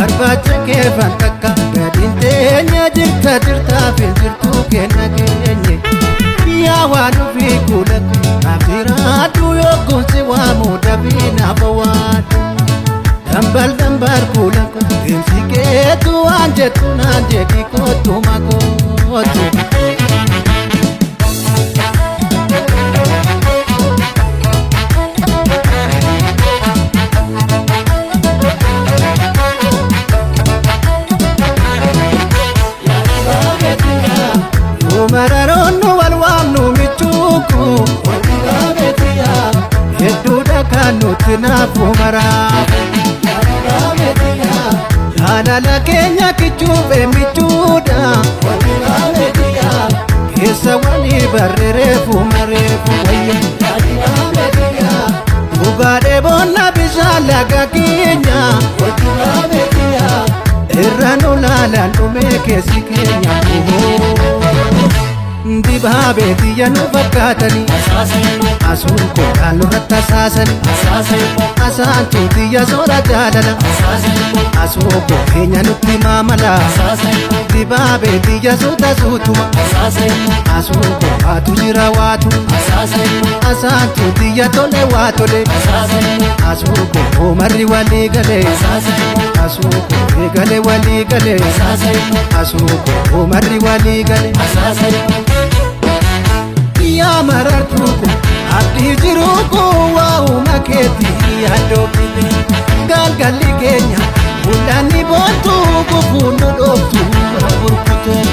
barbaacha kee fantakka gadiin teenya jirta filtirtuu kenna keenye yaa waan ofii kuulakku naafiraadhu yookuun si waamu dafii naafa waadhu dambal kuulakku deemsi keetu waan jettu naan jedhi kootu makootu. Mararoonu walwaamnu michuuku Wadigaabetiya hedduudha kan nuti naafu maraafu Wadigaabetiya jaalala keenya kichuufe michuudha Wadigaabetiya keessa walii barreereefu mareefu wayya Wadigaabetiya dhugaadhee boonna bishaan laga keenya Wadigaabetiya irra nu laalaan dhumee keessi keenya Dibaabetiya nu fakkaatani asuun koodhaan nurratti asaasani asaantuutiyya soora jaalala asuun keenya nutti maamala dibaabetiya suuta suutuma asuun koofaatu jira waatu asaantuutiyya tole waa tole asuun koo marri walii galee asuun koo galee walii galee asuun koo marri walii galee yaa marartuuku abdii jiruuku waa'uma keetii yaaddoofite galgalli keenya mul'anni boontuu gufuun nu dhooftu burkutuu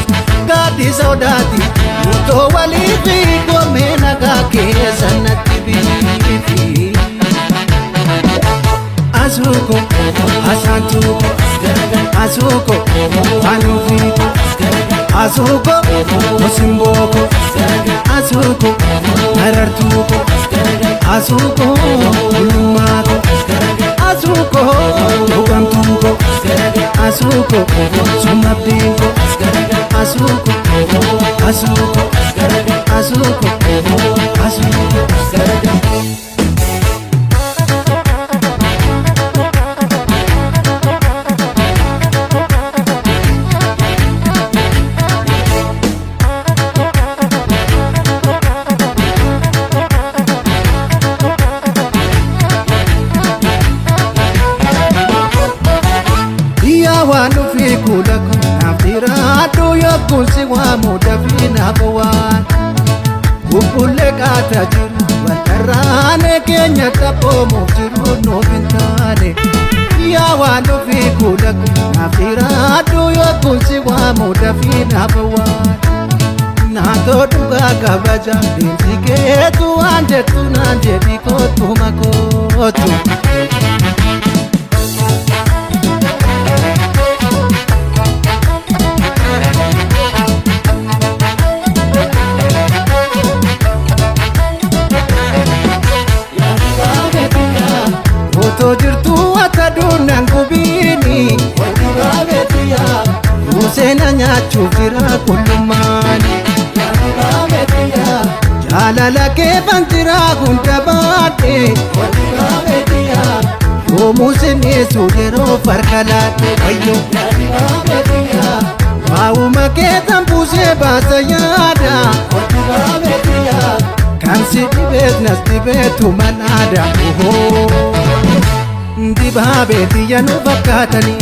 gaaddi sodaati murtoo walii fi goomee nagaa keessa natti biifi asuuko asaantuuko asuuko anuufiiko asuuko musimboko asuuko marartuuko asuuko gulummaako asuuko dhugamtuuko asuuko sumabdiinko asuuko asuuko asuuko asuuko waan ofii kuulakku naafiraadhu yookuun si waamu dafii naafa waan bubbullee qaata jiru waltarraane keenya taphoomuuf jiru nuuf hin taane yaa waan ofii kuulakku naafiraadhu yookuun si waamu dafii naafa waan naatoo dhugaa kabaja deemsi keetu waan jettu naan jedhi kootu makootu. Otoo jirtuu akka duunaan gubiini Wadigaabetiya Museena nyaachuuf jira kullummaani Wadigaabetiya jaalala keefan jira hunda baadhe Wadigaabetiya yoomuu sineessu yeroo farka laadhe wayyo Wadigaabetiya waa'uma keetan buusee baasa yaada Wadigaabetiya kan si dhibees nas dhibeetu manaada dibaabetiya nu fakkaatani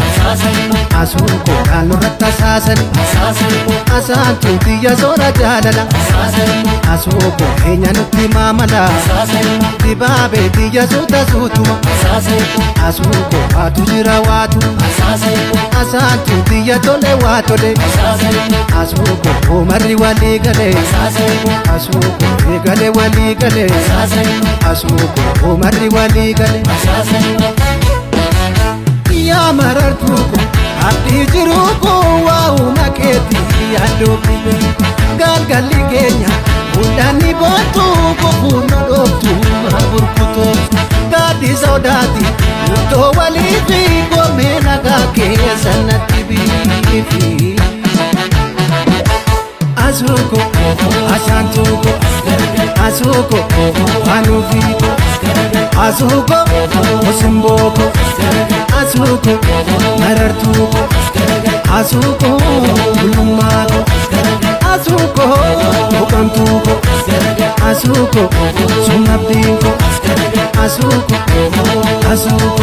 asuun koodhaan nurratti asaasani asaantuutiyya soora jaalala asuun keenya nutti maamala dibaabetiya suuta suutuma asuun koofaatu jira waatu asaantuutiyya tole waa tole asuun koo marri walii galee asuun koo galee walii galee asuun koo marri walii galee yaa marartuuko abdii jiruuko waa'uma keetii yaaddoofite galgalli keenya mul'anni boontuu gufuun nu dhooftu burkutuu gaaddi sodaati murtoo walii fi goomee nagaa keessa natti biifi asuuko asaantuuko asuuko anuufiiko Asuko Musimboko Asuko Marartuko Asuko Bulumako Asuko Bukamtuko Asuko Sumabdinko Asuko Asuko